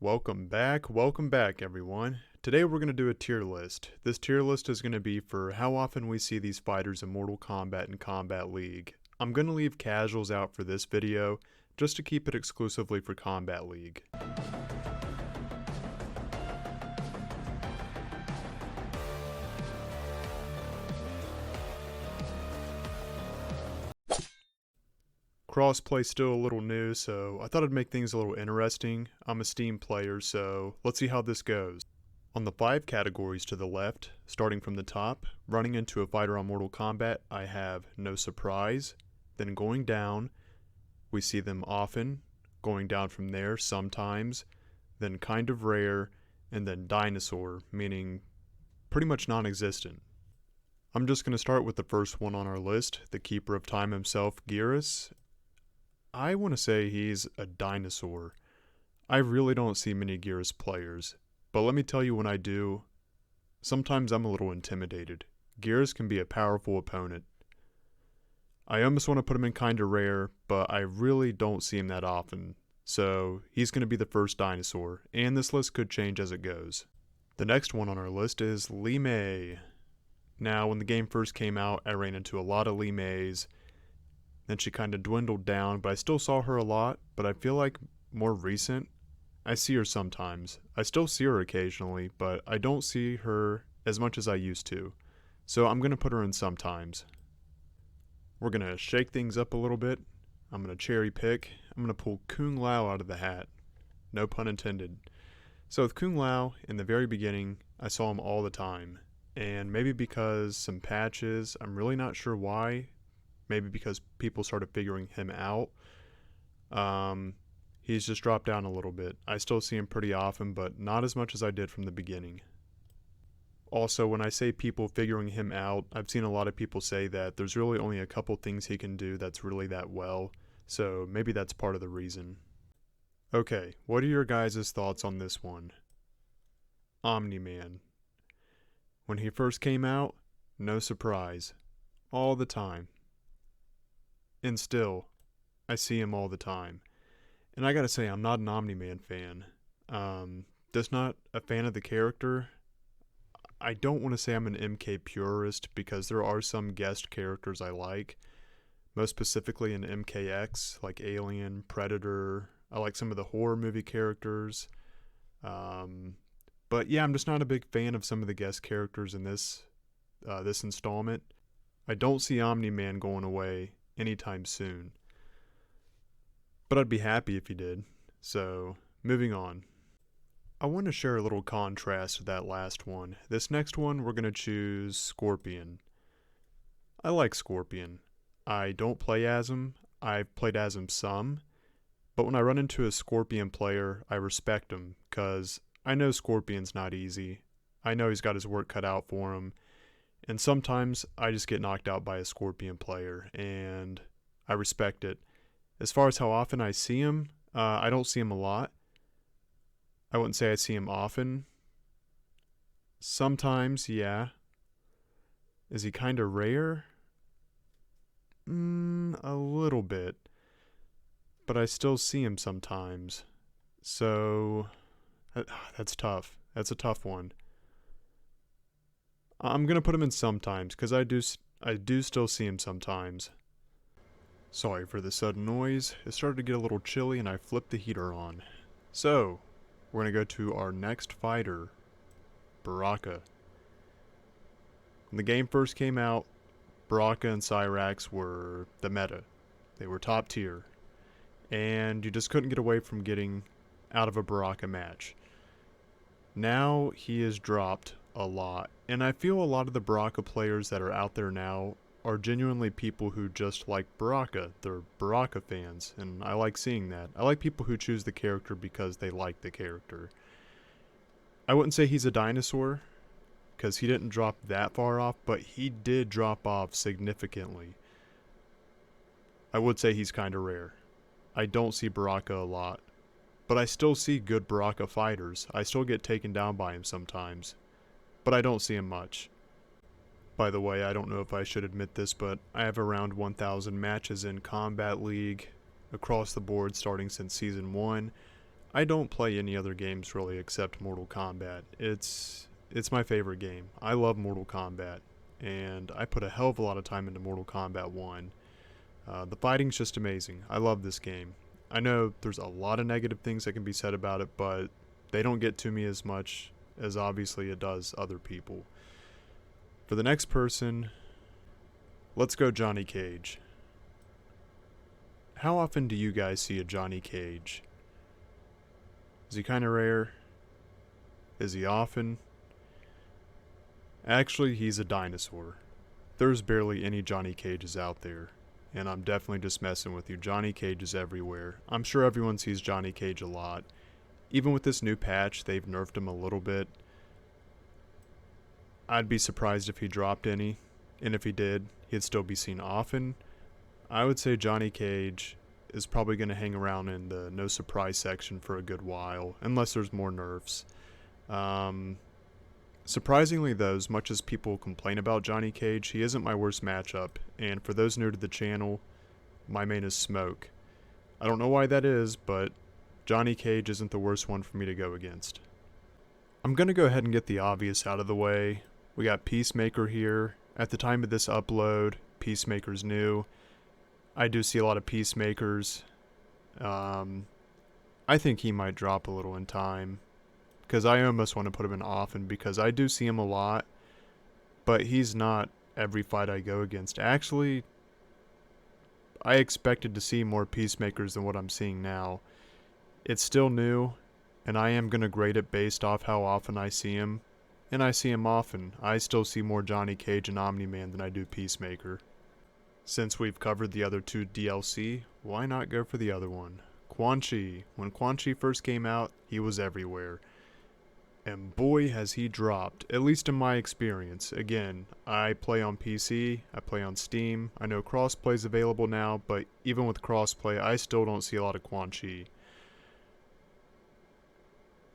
Welcome back everyone. Today we're going to do a tier list. This tier list is going to be for how often we see these fighters in Mortal Kombat and Kombat League. I'm going to leave casuals out for this video, just to keep it exclusively for Kombat League. Crossplay still a little new, so I thought I'd make things a little interesting. I'm a Steam player, so let's see how this goes. On the 5 categories to the left, starting from the top, running into a fighter on Mortal Kombat, I have No Surprise. Then going down, we see them often. Going down from there, sometimes. Then Kind of Rare, and then Dinosaur, meaning pretty much non-existent. I'm just going to start with the first one on our list, the Keeper of Time himself, Geras. I want to say he's a dinosaur. I really don't see many Geras players, but let me tell you when I do, sometimes I'm a little intimidated. Geras can be a powerful opponent. I almost want to put him in Kinda Rare, but I really don't see him that often, so he's going to be the first dinosaur, and this list could change as it goes. The next one on our list is Li Mei. Now, when the game first came out, I ran into a lot of Li Meis. Then she kind of dwindled down, but I still saw her a lot. But I feel like more recent, I see her sometimes. I still see her occasionally, but I don't see her as much as I used to. So I'm going to put her in sometimes. We're going to shake things up a little bit. I'm going to cherry pick. I'm going to pull Kung Lao out of the hat. No pun intended. So with Kung Lao, in the very beginning, I saw him all the time. And maybe because some patches, I'm really not sure why. Maybe because people started figuring him out. He's just dropped down a little bit. I still see him pretty often, but not as much as I did from the beginning. Also, when I say people figuring him out, I've seen a lot of people say that there's really only a couple things he can do that's really that well, so maybe that's part of the reason. Okay, what are your guys' thoughts on this one? Omni-Man. When he first came out, no surprise. All the time. And still, I see him all the time. And I gotta say, I'm not an Omni-Man fan. Just not a fan of the character. I don't want to say I'm an MK purist because there are some guest characters I like. Most specifically in MKX, like Alien, Predator. I like some of the horror movie characters. But yeah, I'm just not a big fan of some of the guest characters in this installment. I don't see Omni-Man going away anytime soon. But I'd be happy if he did. So, moving on. I want to share a little contrast to that last one. This next one, we're going to choose Scorpion. I like Scorpion. I don't play as him. I've played as him some. But when I run into a Scorpion player, I respect him, because I know Scorpion's not easy. I know he's got his work cut out for him. And sometimes I just get knocked out by a Scorpion player, and I respect it. As far as how often I see him, I don't see him a lot. I wouldn't say I see him often. Sometimes, yeah. Is he kind of rare? A little bit. But I still see him sometimes. So, that's tough. That's a tough one. I'm going to put him in sometimes, because I do still see him sometimes. Sorry for the sudden noise. It started to get a little chilly and I flipped the heater on. So, we're going to go to our next fighter, Baraka. When the game first came out, Baraka and Cyrax were the meta. They were top tier. And you just couldn't get away from getting out of a Baraka match. Now he is dropped a lot, and I feel a lot of the Baraka players that are out there now are genuinely people who just like Baraka. They're Baraka fans, and I like seeing that. I like people who choose the character because they like the character. I wouldn't say he's a dinosaur, because he didn't drop that far off, but he did drop off significantly. I would say he's kinda rare. I don't see Baraka a lot, but I still see good Baraka fighters. I still get taken down by him sometimes. But I don't see him much. By the way, I don't know if I should admit this, but I have around 1,000 matches in Kombat League across the board starting since Season 1. I don't play any other games really except Mortal Kombat. It's my favorite game. I love Mortal Kombat, and I put a hell of a lot of time into Mortal Kombat 1. The fighting's just amazing. I love this game. I know there's a lot of negative things that can be said about it, but they don't get to me as much as obviously it does other people. For the next person, let's go Johnny Cage. How often do you guys see a Johnny Cage? Is he kind of rare? Is he often? Actually, he's a dinosaur. There's barely any Johnny Cages out there. And I'm definitely just messing with you. Johnny Cage is everywhere. I'm sure everyone sees Johnny Cage a lot. Even with this new patch, they've nerfed him a little bit. I'd be surprised if he dropped any. And if he did, he'd still be seen often. I would say Johnny Cage is probably going to hang around in the no surprise section for a good while. Unless there's more nerfs. Surprisingly though, as much as people complain about Johnny Cage, he isn't my worst matchup, and for those new to the channel, my main is Smoke. I don't know why that is, but Johnny Cage isn't the worst one for me to go against. I'm gonna go ahead and get the obvious out of the way. We got Peacemaker here. At the time of this upload, Peacemaker's new. I do see a lot of Peacemakers. I think he might drop a little in time. Because I almost want to put him in often because I do see him a lot, but he's not every fight I go against. Actually, I expected to see more Peacemakers than what I'm seeing now. It's still new, and I am going to grade it based off how often I see him, and I see him often. I still see more Johnny Cage and Omni-Man than I do Peacemaker. Since we've covered the other two DLC, why not go for the other one? Quan Chi. When Quan Chi first came out, he was everywhere. And boy has he dropped, at least in my experience. Again, I play on PC, I play on Steam. I know crossplay is available now, but even with crossplay, I still don't see a lot of Quan Chi.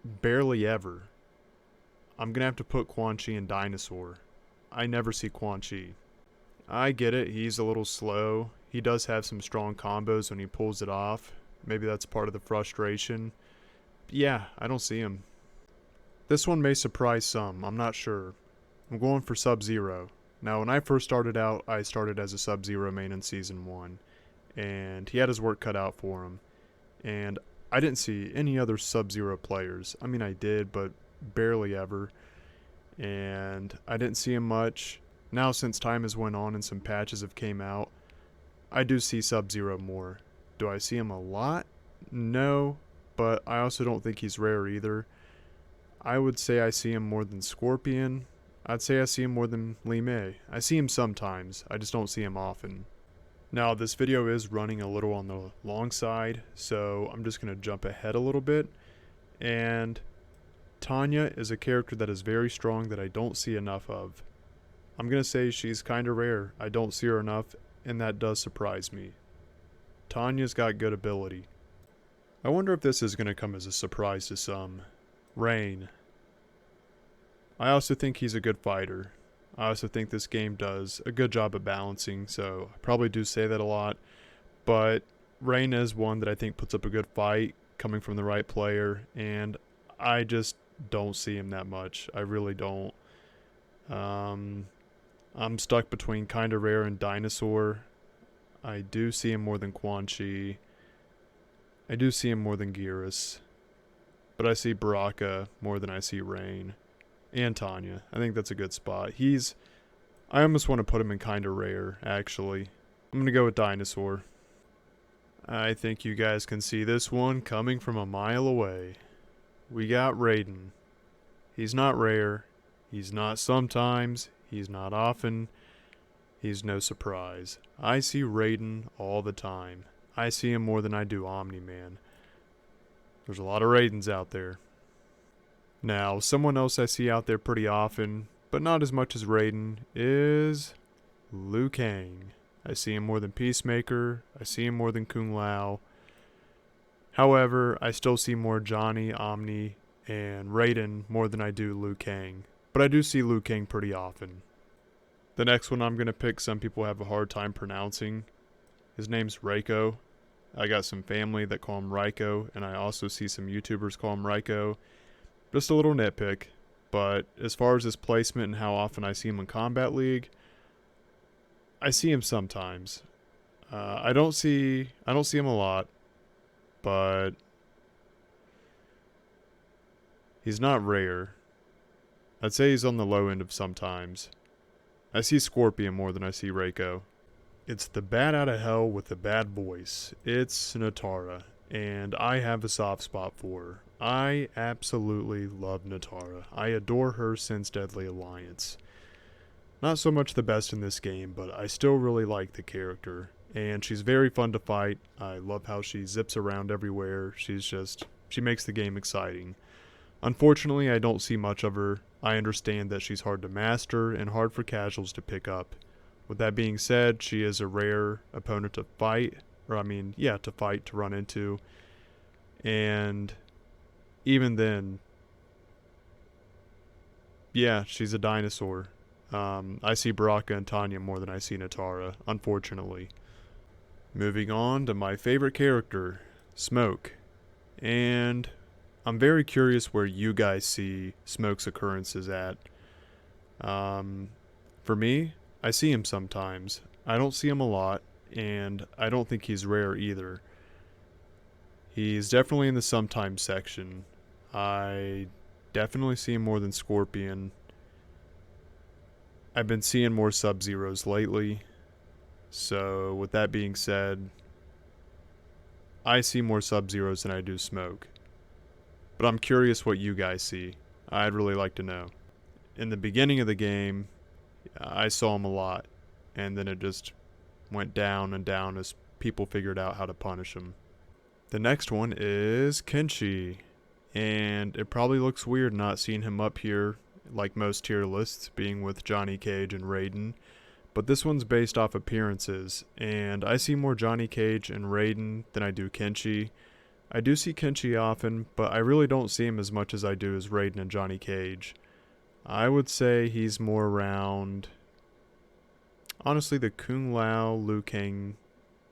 Barely ever. I'm gonna have to put Quan Chi in Dinosaur. I never see Quan Chi. I get it, he's a little slow. He does have some strong combos when he pulls it off. Maybe that's part of the frustration. But yeah, I don't see him. This one may surprise some, I'm not sure. I'm going for Sub-Zero. Now when I first started out, I started as a Sub-Zero main in Season 1. And he had his work cut out for him. And I didn't see any other Sub-Zero players. I mean I did, but barely ever. And I didn't see him much. Now since time has went on and some patches have came out, I do see Sub-Zero more. Do I see him a lot? No, but I also don't think he's rare either. I would say I see him more than Scorpion. I'd say I see him more than Li Mei. I see him sometimes, I just don't see him often. Now this video is running a little on the long side, so I'm just going to jump ahead a little bit. And Tanya is a character that is very strong that I don't see enough of. I'm going to say she's kinda rare. I don't see her enough, and that does surprise me. Tanya's got good ability. I wonder if this is going to come as a surprise to some. Rain. I also think he's a good fighter. I also think this game does a good job of balancing, so I probably do say that a lot. But Rain is one that I think puts up a good fight, coming from the right player, and I just don't see him that much. I really don't. I'm stuck between kinda rare and Dinosaur. I do see him more than Quan Chi. I do see him more than Geras. But I see Baraka more than I see Rain. And Tanya. I think that's a good spot. I almost want to put him in kinda rare, actually. I'm gonna go with Dinosaur. I think you guys can see this one coming from a mile away. We got Raiden. He's not rare. He's not sometimes. He's not often. He's no surprise. I see Raiden all the time. I see him more than I do Omni-Man. There's a lot of Raidens out there. Now, someone else I see out there pretty often, but not as much as Raiden, is Liu Kang. I see him more than Peacemaker. I see him more than Kung Lao. However, I still see more Johnny, Omni, and Raiden more than I do Liu Kang. But I do see Liu Kang pretty often. The next one I'm going to pick some people have a hard time pronouncing. His name's Reiko. I got some family that call him Raiko, and I also see some YouTubers call him Raiko. Just a little nitpick, but as far as his placement and how often I see him in Kombat League, I see him sometimes. I don't see him a lot, but he's not rare. I'd say he's on the low end of sometimes. I see Scorpion more than I see Reiko. It's the bat out of hell with the bad voice. It's Natara, and I have a soft spot for her. I absolutely love Natara. I adore her since Deadly Alliance. Not so much the best in this game, but I still really like the character. And she's very fun to fight. I love how she zips around everywhere. She makes the game exciting. Unfortunately, I don't see much of her. I understand that she's hard to master and hard for casuals to pick up. With that being said, she is a rare opponent to fight, to run into. And even then, yeah, she's a dinosaur. I see Baraka and Tanya more than I see Natara, unfortunately. Moving on to my favorite character, Smoke. And I'm very curious where you guys see Smoke's occurrences at. For me, I see him sometimes. I don't see him a lot, and I don't think he's rare either. He's definitely in the sometimes section. I definitely see him more than Scorpion. I've been seeing more Sub-Zeros lately. So, with that being said, I see more Sub-Zeros than I do Smoke. But I'm curious what you guys see. I'd really like to know. In the beginning of the game, I saw him a lot, and then it just went down and down as people figured out how to punish him. The next one is Kenshi, and it probably looks weird not seeing him up here like most tier lists, being with Johnny Cage and Raiden, but this one's based off appearances, and I see more Johnny Cage and Raiden than I do Kenshi. I do see Kenshi often, but I really don't see him as much as I do as Raiden and Johnny Cage. I would say he's more around, honestly, the Kung Lao, Liu Kang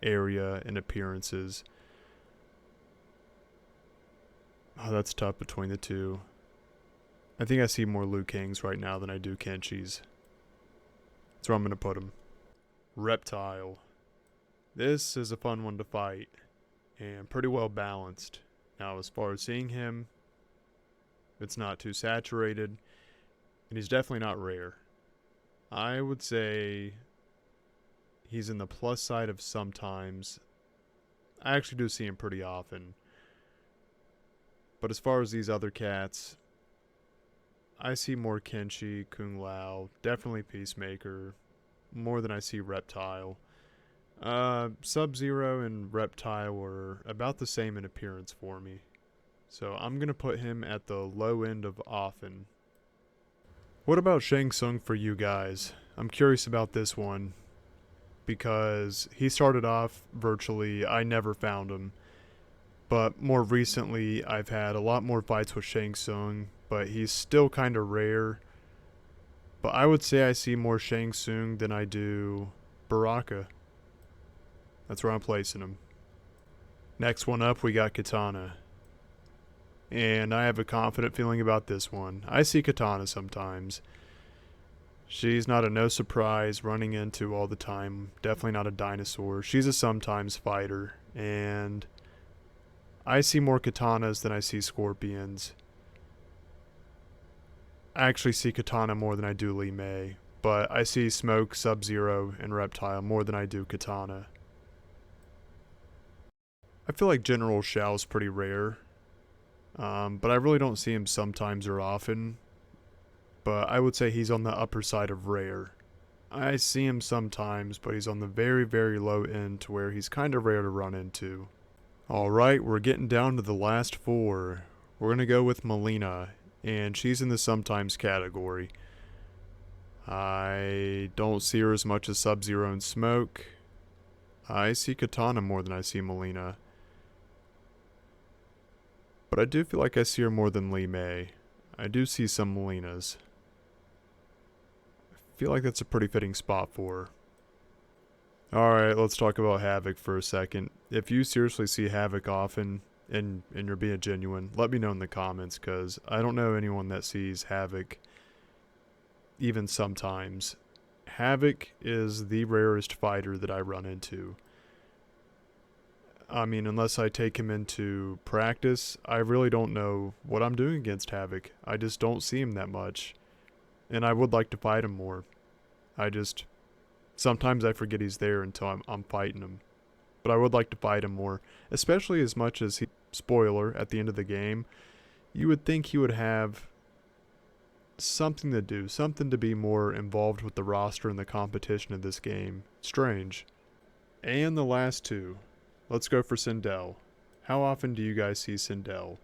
area in appearances. Oh, that's tough between the two. I think I see more Liu Kangs right now than I do Kenshi's. That's where I'm going to put him. Reptile. This is a fun one to fight, and pretty well balanced. Now, as far as seeing him, it's not too saturated, and he's definitely not rare. I would say he's in the plus side of sometimes. I actually do see him pretty often. But as far as these other cats, I see more Kenshi, Kung Lao, definitely Peacemaker, more than I see Reptile. Sub-Zero and Reptile are about the same in appearance for me. So I'm going to put him at the low end of often. What about Shang Tsung for you guys? I'm curious about this one, because he started off virtually, I never found him. But more recently, I've had a lot more fights with Shang Tsung, but he's still kind of rare. But I would say I see more Shang Tsung than I do Baraka. That's where I'm placing him. Next one up, we got Katana. And I have a confident feeling about this one. I see Katana sometimes. She's not a no surprise running into all the time. Definitely not a dinosaur. She's a sometimes fighter. And I see more Katanas than I see Scorpions. I actually see Katana more than I do Li Mei. But I see Smoke, Sub-Zero, and Reptile more than I do Katana. I feel like General Shao's pretty rare. But I really don't see him sometimes or often. But I would say he's on the upper side of rare. I see him sometimes, but he's on the very, very low end to where he's kind of rare to run into. Alright, we're getting down to the last four. We're going to go with Melina, and she's in the sometimes category. I don't see her as much as Sub-Zero and Smoke. I see Katana more than I see Melina. But I do feel like I see her more than Li Mei. I do see some Melinas. I feel like that's a pretty fitting spot for her. Alright, let's talk about Havoc for a second. If you seriously see Havoc often, and you're being genuine, let me know in the comments, because I don't know anyone that sees Havoc even sometimes. Havoc is the rarest fighter that I run into. I mean, unless I take him into practice, I really don't know what I'm doing against Havoc. I just don't see him that much. And I would like to fight him more. Sometimes I forget he's there until I'm fighting him. But I would like to fight him more. Especially as much as spoiler, at the end of the game, you would think he would have something to do. Something to be more involved with the roster and the competition of this game. Strange. And the last two. Let's go for Sindel. How often do you guys see Sindel?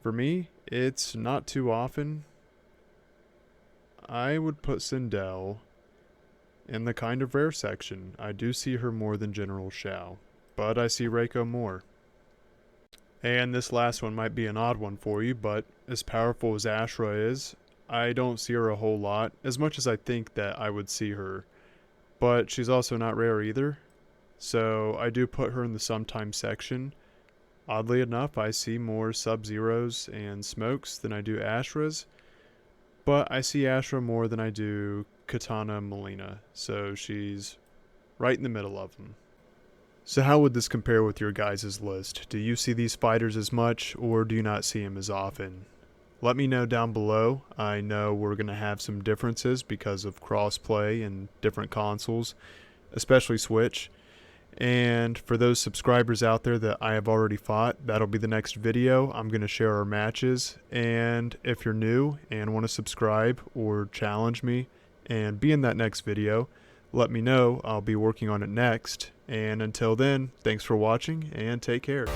For me, it's not too often. I would put Sindel in the kind of rare section. I do see her more than General Shao, but I see Reiko more. And this last one might be an odd one for you, but as powerful as Ashra is, I don't see her a whole lot, as much as I think that I would see her. But she's also not rare either. So I do put her in the sometimes section. Oddly enough, I see more Sub-Zeros and Smokes than I do Ashras, but I see Ashra more than I do Katana and Melina, so she's right in the middle of them. So how would this compare with your guys' list? Do you see these fighters as much, or do you not see them as often? Let me know down below. I know we're going to have some differences because of crossplay and different consoles, especially Switch. And for those subscribers out there that I have already fought, that'll be the next video. I'm going to share our matches. And if you're new and want to subscribe or challenge me and be in that next video, let me know. I'll be working on it next. And until then, thanks for watching and take care.